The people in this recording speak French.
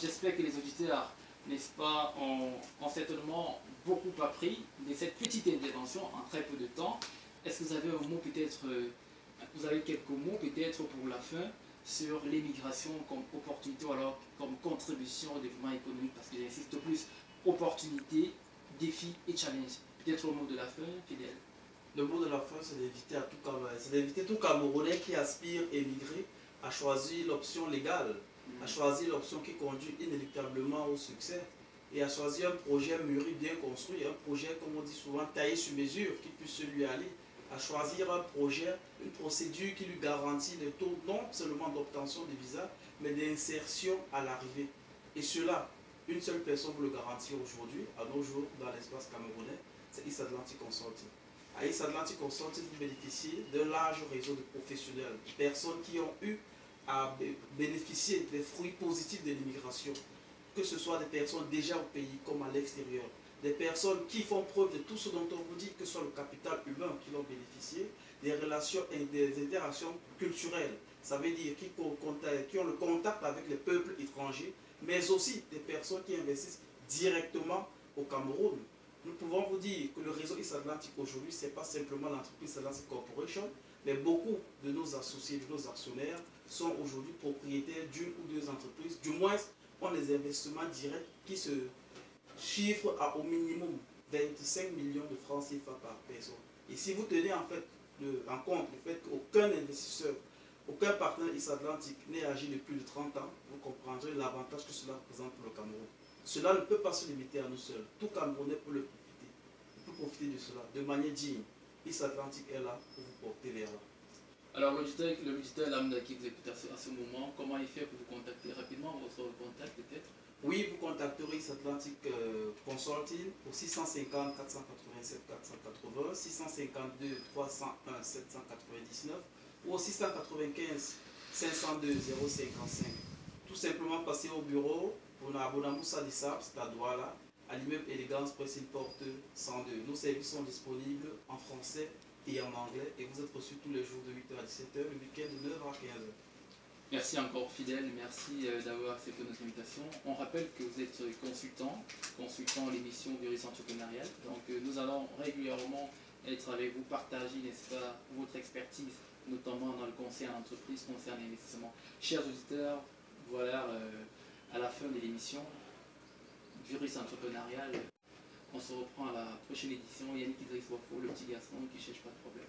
j'espère que les auditeurs, n'est-ce pas, ont certainement beaucoup appris de cette petite intervention en très peu de temps. Est-ce que vous avez un mot peut-être, vous avez quelques mots peut-être pour la fin sur l'immigration comme opportunité ou alors comme contribution au développement économique, parce que j'insiste plus, opportunité, défi et challenge. Peut-être au mot de la fin, Fidèle. Le mot de la fin, c'est d'inviter tout Camerounais qui aspire à émigrer à choisir l'option légale, à choisir l'option qui conduit inéluctablement au succès et à choisir un projet mûri, bien construit, un projet, comme on dit souvent, taillé sur mesure, qui puisse lui aller, à choisir un projet, une procédure qui lui garantit le taux non seulement d'obtention de visa, mais d'insertion à l'arrivée. Et cela, une seule personne vous le garantit aujourd'hui, à nos jours, dans l'espace camerounais, c'est East Atlantic Consulting. À East Atlantic Consulting, vous bénéficiez d'un large réseau de professionnels, de personnes qui ont eu à bénéficier des fruits positifs de l'immigration, que ce soit des personnes déjà au pays comme à l'extérieur, des personnes qui font preuve de tout ce dont on vous dit, que ce soit le capital humain qui l'ont bénéficié, des relations et des interactions culturelles, ça veut dire qui ont le contact avec les peuples étrangers, mais aussi des personnes qui investissent directement au Cameroun. Nous pouvons vous dire que le réseau East Atlantic aujourd'hui, ce n'est pas simplement l'entreprise East Atlantic Corporation, mais beaucoup de nos associés, de nos actionnaires sont aujourd'hui propriétaires d'une ou deux entreprises, du moins ont des investissements directs qui se chiffrent à au minimum 25 millions de francs CFA par personne. Et si vous tenez en fait en compte le fait qu'aucun investisseur, aucun partenaire East Atlantic n'ait agi depuis plus de 30 ans, vous comprendrez l'avantage que cela représente pour le Cameroun. Cela ne peut pas se limiter à nous seuls. Tout Camerounais peut le profiter. Il peut profiter de cela de manière digne. East Atlantic est là pour vous porter vers là. Alors l'auditeur lambda qui vous écoute à ce moment, comment il fait pour vous contacter rapidement, votre contact peut-être? Oui, vous contacterez East Atlantic Consulting au 650 487 480, 652 301 799 ou au 695 502 055. Tout simplement passer au bureau pour l'abonnement Moussa Dissab, c'est à Douala, à l'immeuble Élégance, Pressing Porte 102. Nos services sont disponibles en français et en anglais et vous êtes reçus tous les jours de 8h à 17h, le week-end de 9h à 15h. Merci encore Fidèle, merci d'avoir accepté notre invitation. On rappelle que vous êtes consultant à l'émission Virus Entrepreneurial. Donc nous allons régulièrement être avec vous, partager, n'est-ce pas, votre expertise, notamment dans le conseil à l'entreprise, conseil à l'investissement. Chers auditeurs, voilà à la fin de l'émission Virus Entrepreneurial. On se reprend à la prochaine édition. Yannick Idriss Wafo, le petit garçon qui ne cherche pas de problème.